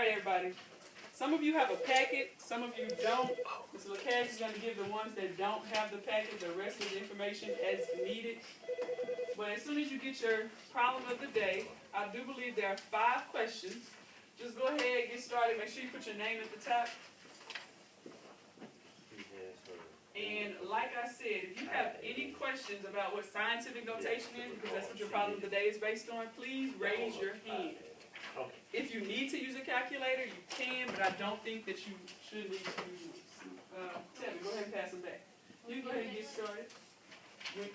right, everybody. Some of you have a packet, some of you don't. Mr. LaCash is going to give the ones that don't have the packet the rest of the information as needed. But as soon as you get your problem of the day, I do believe there are 5 questions. Just go ahead, get started. Make sure you put your name at the top. And like I said, if you have any questions about what scientific notation is, because that's what your problem of the day is based on, please raise your hand. If you need to use a calculator, you can, but I don't think that you should need to use one. Tevin, go ahead and pass them back. You go ahead and get started.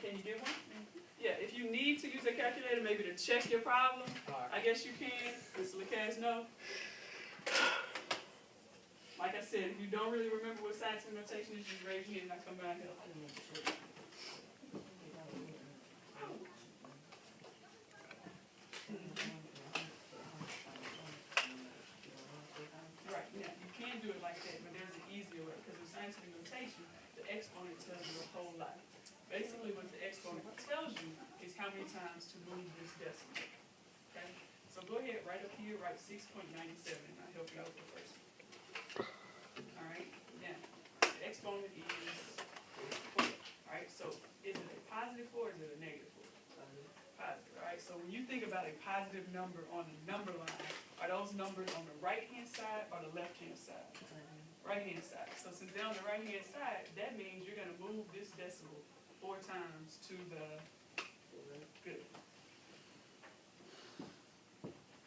Can you get one? Yeah, if you need to use a calculator, maybe to check your problem, I guess you can. Mr. LaCash, no. Like I said, if you don't really remember what scientific notation is, just raise your hand and I'll come by and help. Right, yeah, you can do it like that, but there's an easier way, because with scientific notation, the exponent tells you a whole lot. Basically, what the exponent tells you is how many times to move this decimal. Okay? So go ahead, right up here, write 6.97, and I'll help you out with the first one. Alright, now, the exponent is 4. Alright, so is it a positive 4 or is it a negative 4? Positive, alright? So when you think about a positive number on the number line, are those numbers on the right-hand side or the left-hand side? Right-hand side. So since they're on the right-hand side, that means you're going to move this decimal 4 times to the good.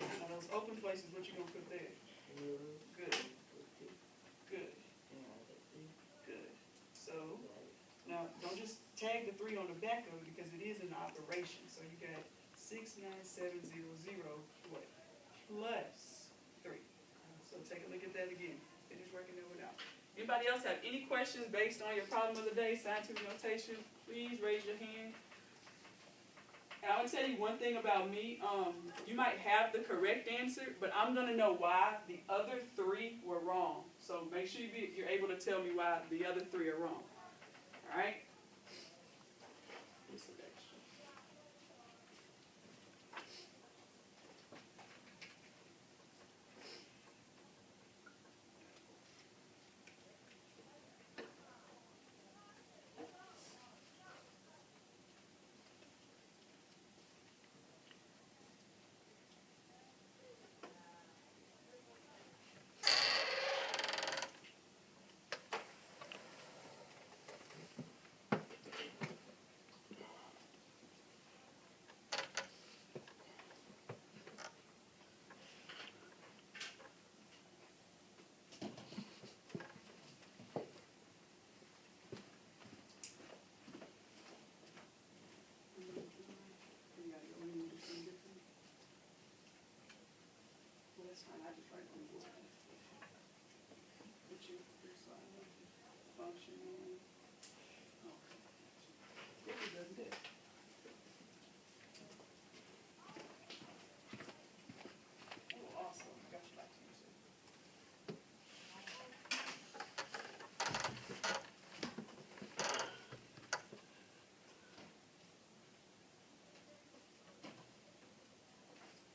Now those open places, what you going to put there? Good. Good. Good. So now don't just tag the 3 on the back of it because it is an operation. So you got 69700 what? Plus 3. So take a look at that again. Finish working it out. Anybody else have any questions based on your problem of the day, scientific notation? Please raise your hand. And I would tell you one thing about me. You might have the correct answer, but I'm going to know why the other 3 were wrong. So make sure you're able to tell me why the other 3 are wrong. All right?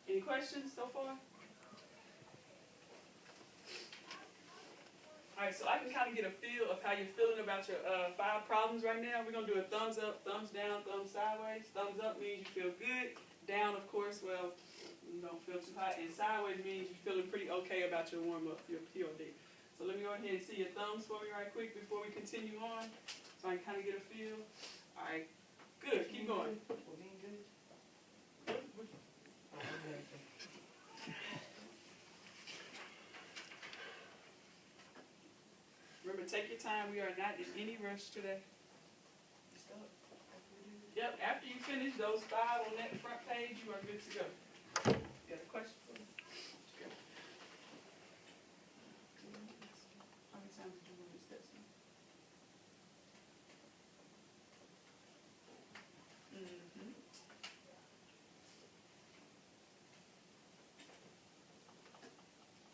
Any questions so far? Alright, so I can kind of get a feel of how you're feeling about your 5 problems right now. We're going to do a thumbs up, thumbs down, thumbs sideways. Thumbs up means you feel good. Down, of course, well, you don't feel too hot. And sideways means you're feeling pretty okay about your warm-up, your POD. So let me go ahead and see your thumbs for me right quick before we continue on, so I can kind of get a feel. Alright, good. Keep going. Remember, take your time. We are not in any rush today. Yep, after you finish those 5 on that front page, you are good to go. You got a question for me? How many times did you move this decimal?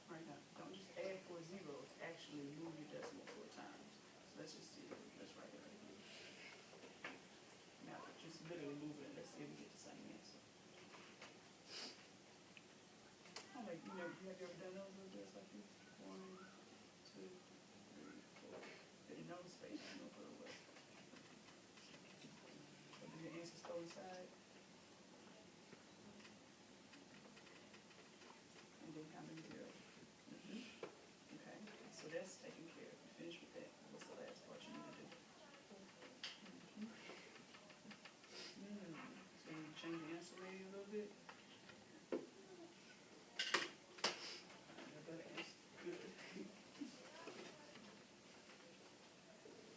Right now, don't just add 4 zeros. Actually move your decimal 4 times. So let's just see. Let's write it right here. Now, just literally move it. Let's see if we get the same answer. Oh, like, you have you ever done those little space I'm gonna put away. So do your answers go inside? And then how many zeros? Okay, so that's taken care of. You finish with that. What's the last part you need to do? So you change the answer maybe a little bit.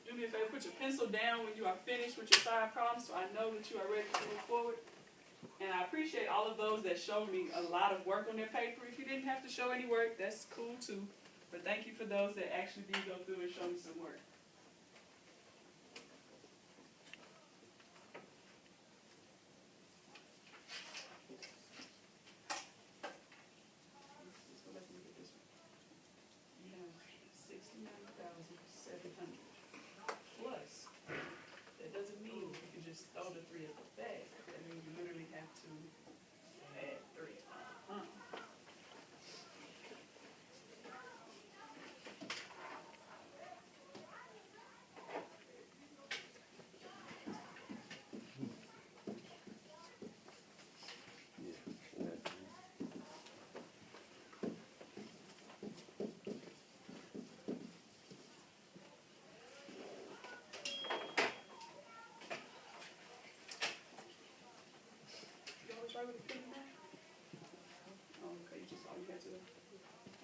Do me a favor, put your pencil down when you are finished with your 5 problems so I know that you are ready to move forward. And I appreciate all of those that showed me a lot of work on their paper. If you didn't have to show any work, that's cool too. But thank you for those that actually did go through and show me some work. So let's look at this one. You have 69,700 plus. That doesn't mean you can just throw the 3 at the back. That means you literally have to add 3. You always try with a pen now? Oh, okay, you just all you had to do.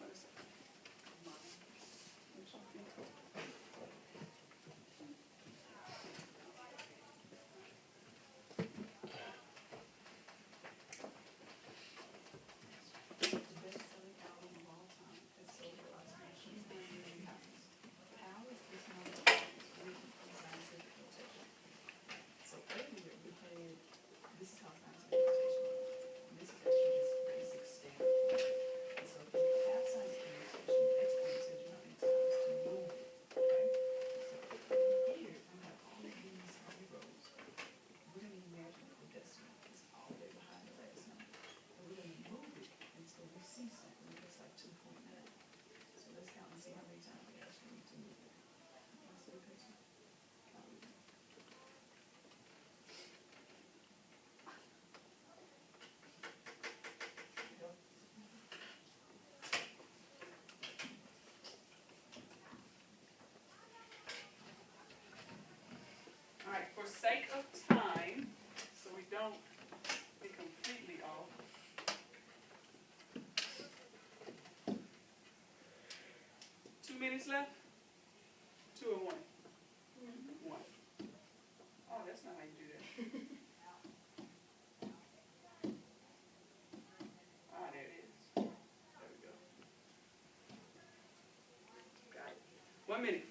What is it? Best-selling album of all time has sold a lot of machines and million copies. How is this number written in scientific notation? So earlier we played, this is how scientific notation works. And this is actually just basic standard form. And so if you have scientific notation, the exponent tells you how many times to move it. Okay? So here we have all of these zeros. We're going to imagine that the decimal is all the way behind the last number. And we're going to move it until we see something that's like 2.9. So let's count and see how many times we actually need to move it. Let's see the picture. Count with me. There you go. All right, for sake of time, so we don't be completely off. 2 minutes left? 2 or 1? 1. Oh, that's not how you do that. Ah, there it is. There we go. Got it. 1 minute.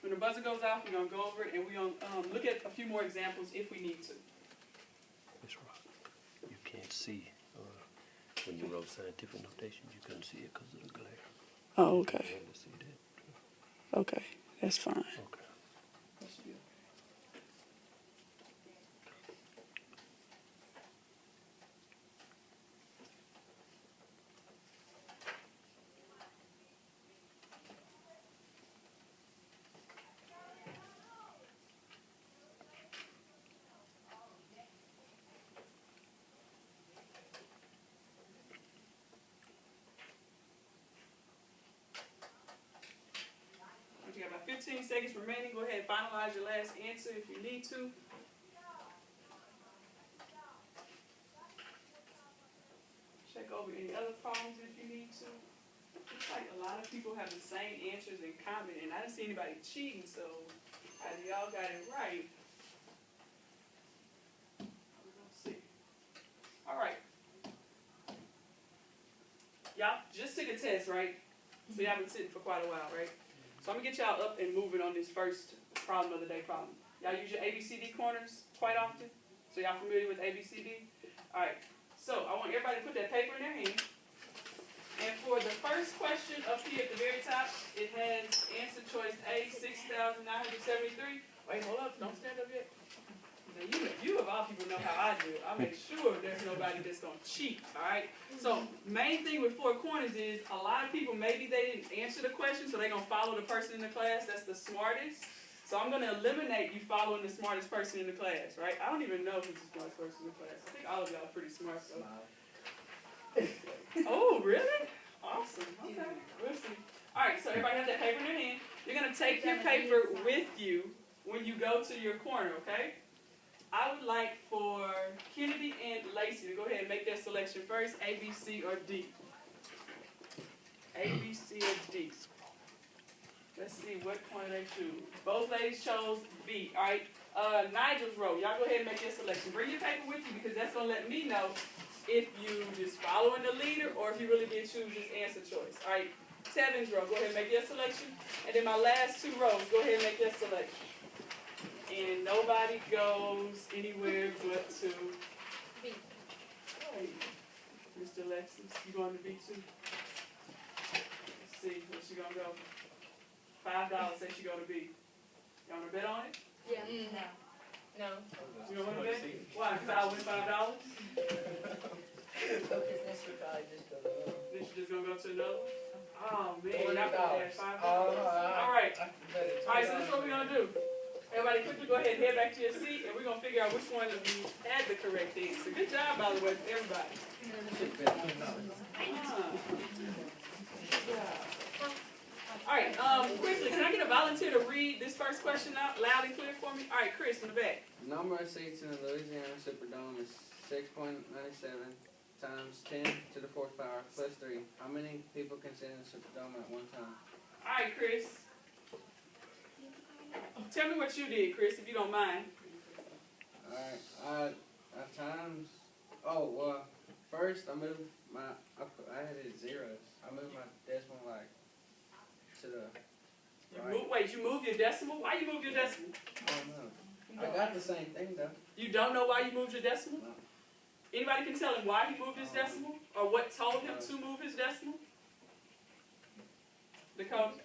When the buzzer goes off, we're going to go over it and we're going to look at a few more examples if we need to. That's right. You can't see when you wrote scientific notation. You couldn't see it because of the glare. Oh, okay. You had to see that. Okay, that's fine. Okay. That should be okay. You got about 15 seconds remaining. Go ahead and finalize your last answer if you need to. Check over any other problems if you need to. Looks like a lot of people have the same answers in common, and I didn't see anybody cheating, so either y'all got it right. We're gonna see. All right. Y'all just took a test, right? So y'all been sitting for quite a while, right? So I'm gonna get y'all up and moving on this first problem of the day problem. Y'all use your ABCD corners quite often? So y'all familiar with ABCD? All right. So I want everybody to put that paper in their hand. And for the first question up here at the very top, it has answer choice A, 6,973. Wait, hold up. Don't stand up yet. Now you of all people know how I do it. I make sure there's nobody that's going to cheat, all right? So main thing with 4 corners is a lot of people, maybe they didn't answer the question, so they're going to follow the person in the class that's the smartest. So I'm going to eliminate you following the smartest person in the class, right? I don't even know who's the smartest person in the class. I think all of y'all are pretty smart, though. Oh, really? Awesome. Okay. We'll see. All right, so everybody has that paper in their hand. You're going to take your paper with you when you go to your corner, okay? I would like for Kennedy and Lacey to go ahead and make their selection first, A, B, C, or D. A, B, C, or D. Let's see, what corner they choose. Both ladies chose B, all right? Nigel's row, y'all go ahead and make your selection. Bring your paper with you because that's going to let me know if you just following the leader or if you really did choose this answer choice, all right? Tevin's row, go ahead and make your selection. And then my last two rows, go ahead and make your selection. And nobody goes anywhere but to B. Hey, Mr. Alexis, you going to B too? Let's see, where she gonna go? $5 say she go to B. You wanna bet on it? Yeah. No. You don't wanna bet? Why? Because I win $5? Then she just gonna go to another one? Oh man, y'all gonna add $5. Alright. Alright, so this is what we're gonna do. Everybody quickly go ahead and head back to your seat and we're gonna figure out which one of you had the correct answer. Good job, by the way, everybody. Alright, quickly, can I get a volunteer to read this first question out loud and clear for me? Alright, Chris, in the back. The number of seats in the Louisiana Superdome is 6.97 times 10 to the 4th power plus 3. How many people can sit in the Superdome at one time? Alright, Chris. Tell me what you did, Chris, if you don't mind. Alright, at times, first I moved I had it zeros. I moved my decimal like to the right. You moved your decimal? Why you moved your decimal? I don't know. I got the same thing though. You don't know why you moved your decimal? No. Anybody can tell him why he moved his decimal? Or what told him to move his decimal? Dakota?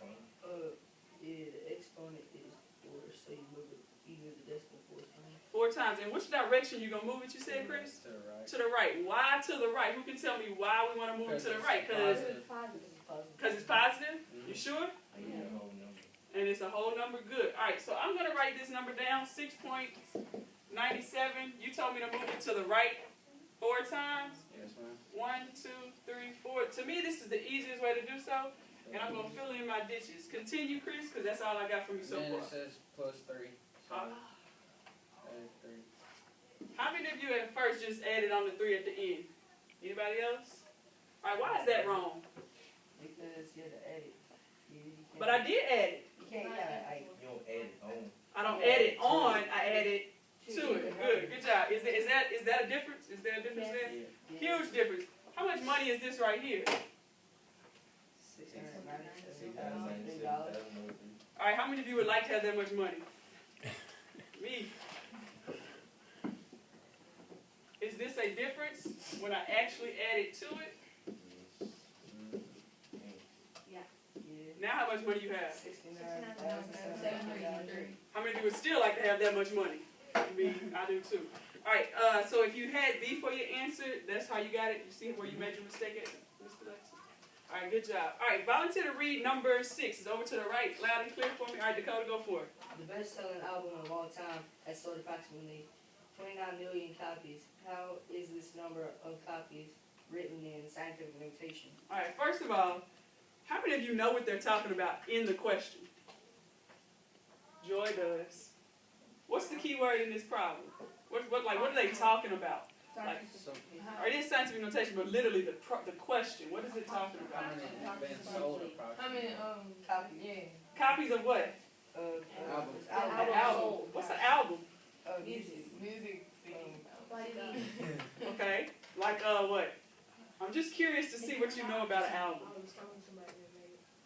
Yeah, the exponent is 4, so you move it, the decimal 4 times. 4 times. In which direction you gonna move it, you said, Chris? To the right. To the right. Why to the right? Who can tell me why we want to move it to the right? Because it's positive? You sure? Yeah. And it's a whole number? Good. Alright, so I'm going to write this number down, 6.97. You told me to move it to the right 4 times? Yes, ma'am. 1, 2, 3, 4. To me, this is the easiest way to do so. And I'm going to fill in my ditches. Continue, Chris, because that's all I got from you so Then far. it says plus 3. So add 3. How many of you at first just added on the 3 at the end? Anybody else? Alright, why is that wrong? Because you have to add it. But I did add it. You can't add it. You don't add it on. I don't add it on, I add it to it. Good job. Is that a difference? Is there a difference there? Yeah. Huge difference. How much money is this right here? $697. Alright, how many of you would like to have that much money? Me. Is this a difference when I actually add it to it? Now how much money you have? How many of you would still like to have that much money? Me, I do too. Alright, so if you had B for your answer, that's how you got it. You see where you made your mistake at, Mr. Lexi? Alright, good job. Alright, volunteer to read number 6. It's over to the right, loud and clear for me. Alright, Dakota, go for it. The best-selling album in a long time has sold approximately 29 million copies. How is this number of copies written in scientific notation? Alright, first of all, how many of you know what they're talking about in the question? Joy does. What's the key word in this problem? What are they talking about? Like, or it is scientific notation, but literally the question. What is it talking about? How many been sold approximately? Copies. Yeah. Copies of what? Albums. An album. What's an album? Music. Okay. Like what? I'm just curious to see what you know about an album.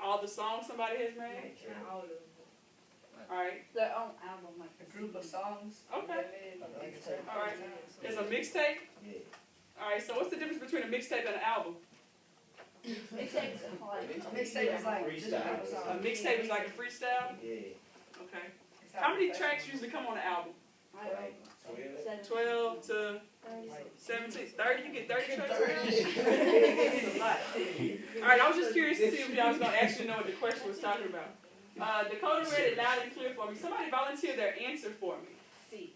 All the songs somebody has made? Alright. Their own album, like A group of songs. Okay. Alright. It's a mixtape? Yeah. Alright, so what's the difference between a mixtape and an album? mixtape is A mixtape is like just a group of songs. A mixtape is like a freestyle? Yeah. Okay. How many tracks usually come on an album? 12 to 17. 30? You get 30 tracks on an album? That's a lot. Alright, I was just curious to see if y'all was going to actually know what the question was talking about. Dakota read it loud and clear for me. Somebody volunteer their answer for me. C.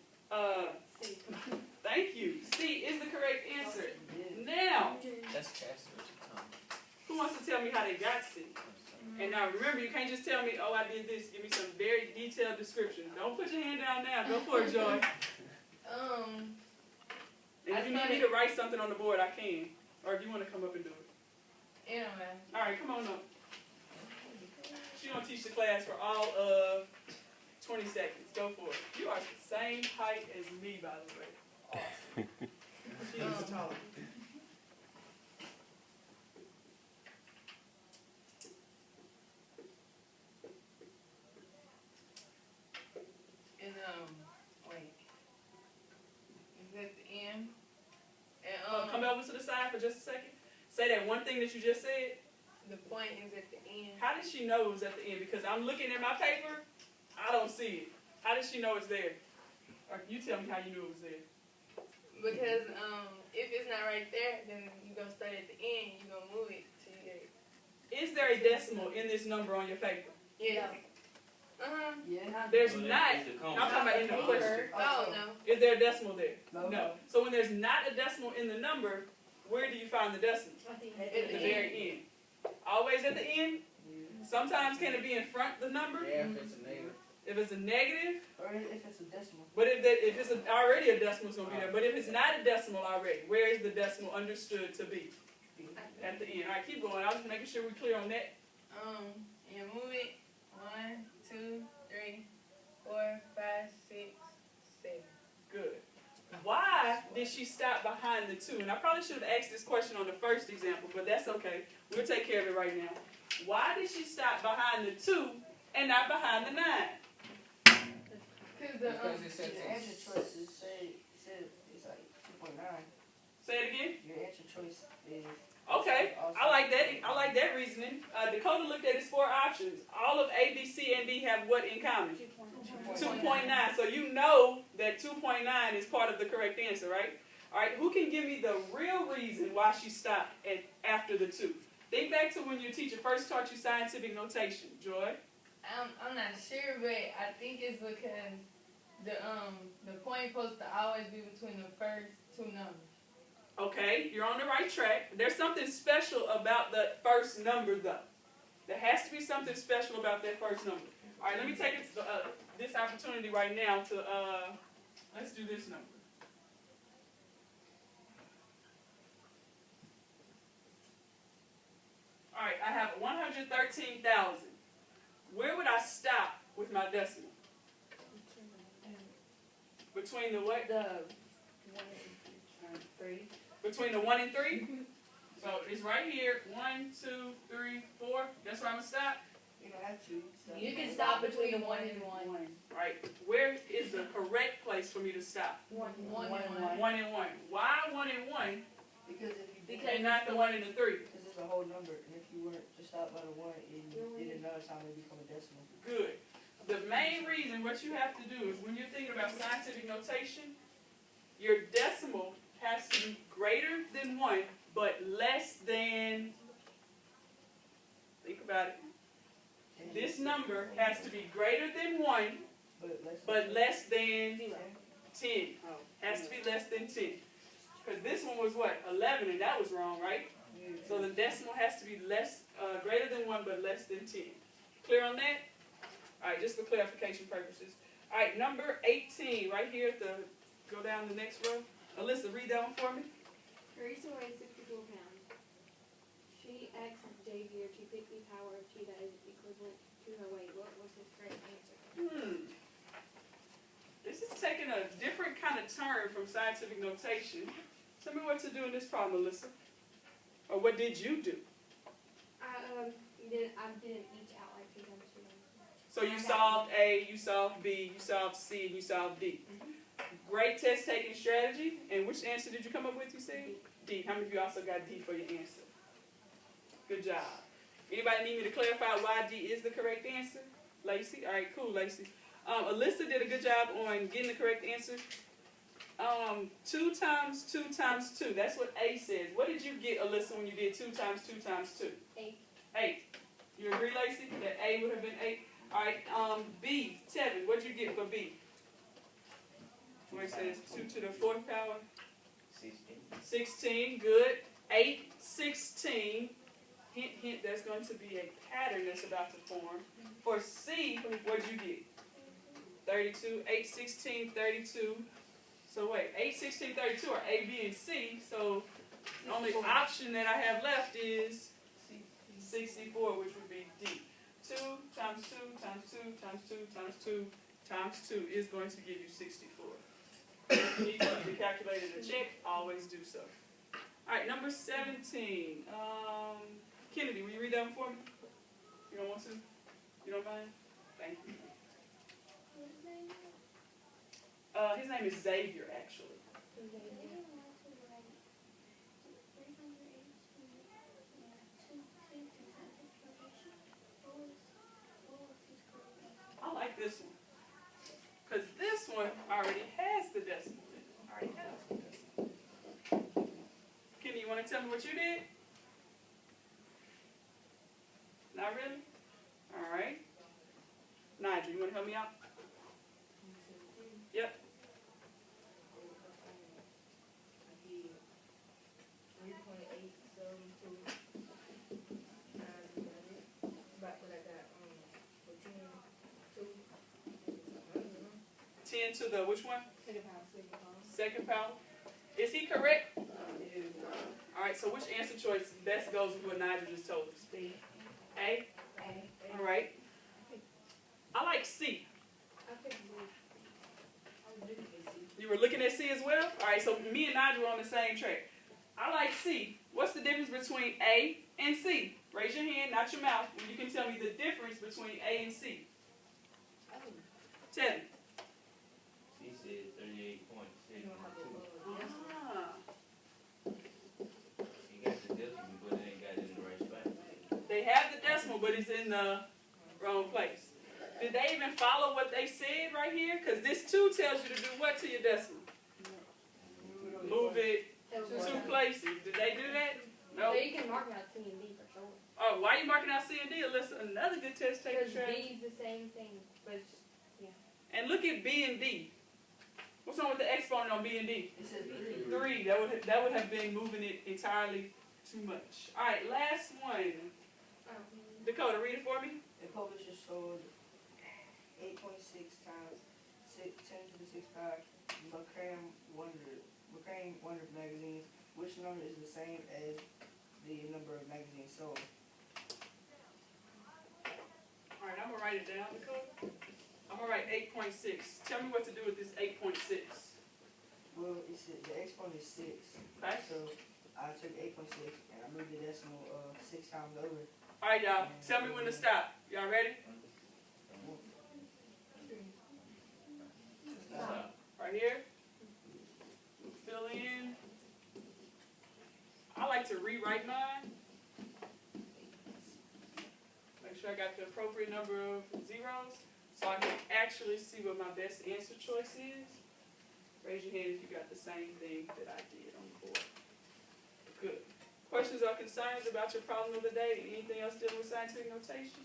C. Thank you. C is the correct answer. Now, That's Chester. who wants to tell me how they got C? And now remember, you can't just tell me, oh, I did this. Give me some very detailed description. Don't put your hand down now. Go for it, Joy. And if you need me to write something on the board, I can. Or if you want to come up and do it. Yeah, man. All right, come on up. She's going to teach the class for all of 20 seconds. Go for it. You are the same height as me, by the way. Awesome. She is taller. And wait. Is that the end? And Come over to the side for just a second. Say that one thing that you just said. the point is at the end. How did she know it was at the end? Because I'm looking at my paper, I don't see it. How did she know it's there? Or you tell me how you knew it was there. Because if it's not right there, then you gonna start at the end. You gonna move it to your. Is there a decimal in this number on your paper? Yeah. Yeah. There's not. I'm talking about in the question. Oh no. Is there a decimal there? No. So when there's not a decimal in the number, where do you find the decimal? At At the very end. Always at the end? Sometimes can it be in front of the number? Yeah, if it's a negative. If it's a negative, Or if it's a decimal. but if it's already a decimal, it's going to be there. But if it's not a decimal already, where is the decimal understood to be? At the end. All right, keep going. I was just making sure we're clear on that. You move it 1, 2, 3, 4, 5, 6, 7. Good. Why did she stop behind the 2? And I probably should have asked this question on the first example, but that's okay. We'll take care of it right now. Why did she stop behind the 2 and not behind the 9? Cause the Because it said Your answer choices say it's like 2.9. Say it again. Your answer choice is. Okay, I like that. I like that reasoning. Dakota looked at his 4 options. All of A, B, C, and D have what in common? 2.9. So you know that 2.9 is part of the correct answer, right? All right, who can give me the real reason why she stopped after the 2? Think back to when your teacher first taught you scientific notation. Joy? I'm not sure, but I think it's because the point supposed to always be between the first 2 numbers. Okay, you're on the right track. There's something special about the first number, though. There has to be something special about that first number. All right, let me take this opportunity right now to, let's do this number. All right, I have 113,000. Where would I stop with my decimal? Between the what? The 1 and 3. Between the 1 and 3? So it's right here. 1, 2, 3, 4. That's where I'm going to stop. You don't have to. You can stop between 1 and 1. Right. Where is the correct place for me to stop? 1 and 1. 1 and 1. Why 1 and 1 Because if you and not the 1 and the 3? because it's a whole number, and if you weren't to stop by the 1, and you didn't notice how it become a decimal. Good. The main reason what you have to do is when you're thinking about scientific notation, your decimal has to be greater than 1, but less than, think about it. This number has to be greater than 1, but less than 10. Has to be less than 10. Because this one was what? 11, and that was wrong, right? So the decimal has to be greater than 1, but less than 10. Clear on that? All right, just for clarification purposes. All right, number 18, right here at the, go down the next row. Alyssa, read that one for me. Teresa weighs 64 pounds. She asks Xavier to pick the power of cheetah is equivalent to her weight. What was his correct answer? This is taking a different kind of turn from scientific notation. Tell me what to do in this problem, Alyssa. Or what did you do? I didn't each out like 2 times 2. So you solved A, you solved B, you solved C, and you solved D. Great test-taking strategy. And which answer did you come up with, you said? D. How many of you also got D for your answer? Good job. Anybody need me to clarify why D is the correct answer? Lacey? All right, cool, Lacey. Alyssa did a good job on getting the correct answer. 2 times 2 times 2. That's what A says. What did you get, Alyssa, when you did 2 times 2 times 2? 8. 8. You agree, Lacey, that A would have been 8? Alright, B, Tevin, what'd you get for B? Where it says 2 to the 4th power? 16, good. 8, 16. Hint, hint, there's going to be a pattern that's about to form. For C, what'd you get? 32, 8, 16, 32. So wait, 8, 16, 32 are A, B, and C. So the only option that I have left is 64, which would be D. 2 times 2 times 2 times 2 times 2 times 2 is going to give you 64. If you need to keep the calculator to check, always do so. Alright, number 17. Kennedy, will you read that one for me? You don't want to? You don't mind? Thank you. His name is Xavier, actually. I like this one. Because this one already has the decimal in it. Already has the decimal. Kenny, you want to tell me what you did? Not really? Alright. Nigel, you want to help me out? Yep. To the which one? Second power. Is he correct? Alright, so which answer choice best goes with what Nigel just told us? A? Alright. I like C. You were looking at C as well? Alright, so me and Nigel are on the same track. I like C. What's the difference between A and C? Raise your hand, not your mouth, and you can tell me the difference between A and C. Tell me. She said 38.6. You got the decimal, but it ain't got it in the right spot. They have the decimal, but it's in the wrong place. Did they even follow what they said right here? Because this 2 tells you to do what to your decimal? Move it 2 places. Did they do that? No. So you can mark out C and D for sure. Oh, why are you marking out C and D? Alyssa, another good test taker. Because D is the same thing, but it's just, And look at B and D. What's wrong with the exponent on B and D? It says 3. 3. That would have been moving it entirely too much. All right, last one. Dakota, read it for me. The publisher sold 8.6 times 10 to the 6th power McCrane Wonder magazines. Which number is the same as the number of magazines sold? All right, I'm going to write it down, Dakota. I'm going to write 8.6. Tell me what to do with this 8.6. Well, it said the exponent is 6. Okay. So I took 8.6 and I moved the decimal 6 times over. All right, y'all. Tell me when to stop. Y'all ready? Right here. Fill in. I like to rewrite mine. Make sure I got the appropriate number of zeros so I can actually see what my best answer choice is. Raise your hand if you got the same thing that I did on the board. Good. Questions or concerns about your problem of the day? Anything else dealing with scientific notation?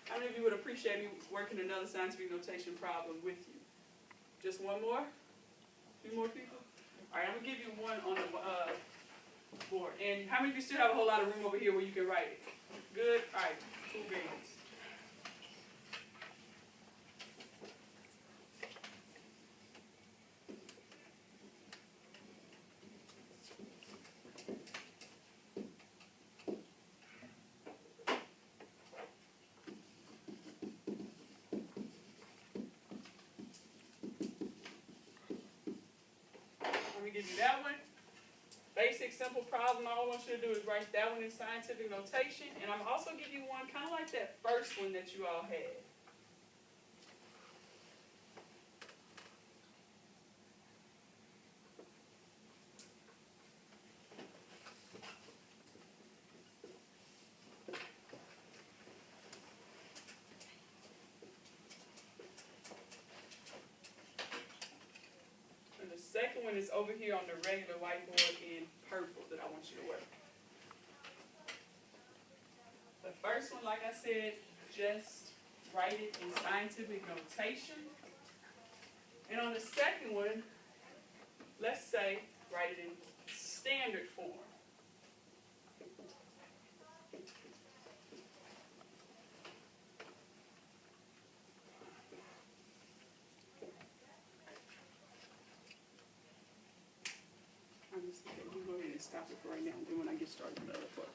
How many of you would appreciate me working another scientific notation problem with you? Just one more? A few more people? All right, I'm going to give you one on the board. And how many of you still have a whole lot of room over here where you can write it? Good? All right, cool beans. Give you that one. Basic, simple problem. All I want you to do is write that one in scientific notation. And I'm also give you one kind of like that first one that you all had. Second one is over here on the regular whiteboard in purple that I want you to work. The first one, like I said, just write it in scientific notation. And on the second one, let's say, write it in standard form. I'm just going to go ahead and stop it for right now, and then when I get started on the other part.